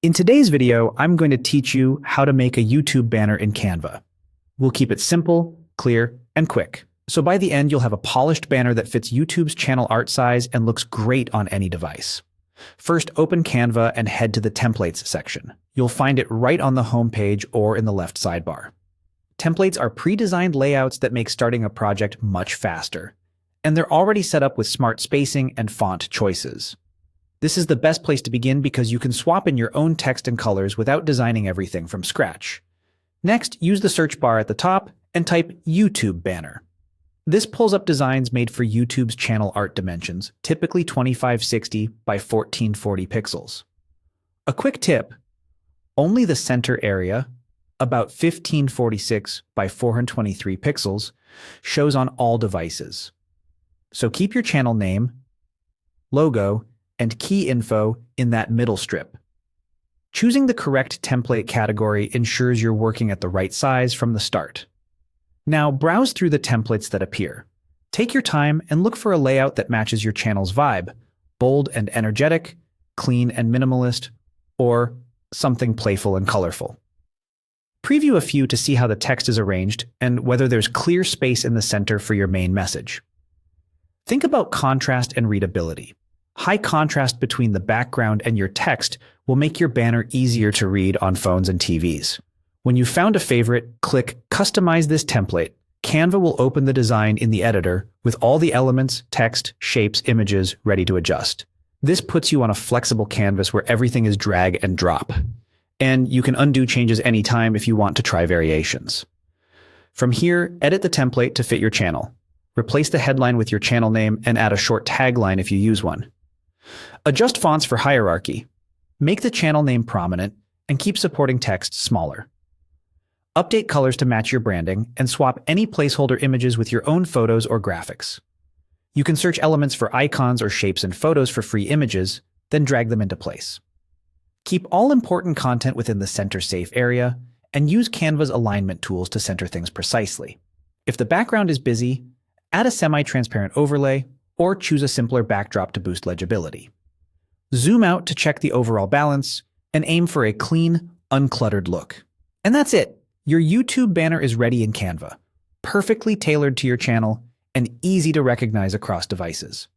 In today's video, I'm going to teach you how to make a YouTube banner in Canva. We'll keep it simple, clear, and quick. So by the end, you'll have a polished banner that fits YouTube's channel art size and looks great on any device. First, open Canva and head to the Templates section. You'll find it right on the home page or in the left sidebar. Templates are pre-designed layouts that make starting a project much faster. And they're already set up with smart spacing and font choices. This is the best place to begin because you can swap in your own text and colors without designing everything from scratch. Next, use the search bar at the top and type YouTube banner. This pulls up designs made for YouTube's channel art dimensions, typically 2560 by 1440 pixels. A quick tip: only the center area, about 1546 by 423 pixels, shows on all devices. So keep your channel name, logo, and key info in that middle strip. Choosing the correct template category ensures you're working at the right size from the start. Now browse through the templates that appear. Take your time and look for a layout that matches your channel's vibe: bold and energetic, clean and minimalist, or something playful and colorful. Preview a few to see how the text is arranged and whether there's clear space in the center for your main message. Think about contrast and readability. High contrast between the background and your text will make your banner easier to read on phones and TVs. When you've found a favorite, click Customize this template. Canva will open the design in the editor with all the elements, text, shapes, images ready to adjust. This puts you on a flexible canvas where everything is drag and drop. And you can undo changes anytime if you want to try variations. From here, edit the template to fit your channel. Replace the headline with your channel name and add a short tagline if you use one. Adjust fonts for hierarchy. Make the channel name prominent and keep supporting text smaller. Update colors to match your branding and swap any placeholder images with your own photos or graphics. You can search elements for icons or shapes in photos for free images, then drag them into place. Keep all important content within the center safe area and use Canva's alignment tools to center things precisely. If the background is busy, add a semi-transparent overlay or choose a simpler backdrop to boost legibility. Zoom out to check the overall balance and aim for a clean, uncluttered look. And that's it. Your YouTube banner is ready in Canva, perfectly tailored to your channel and easy to recognize across devices.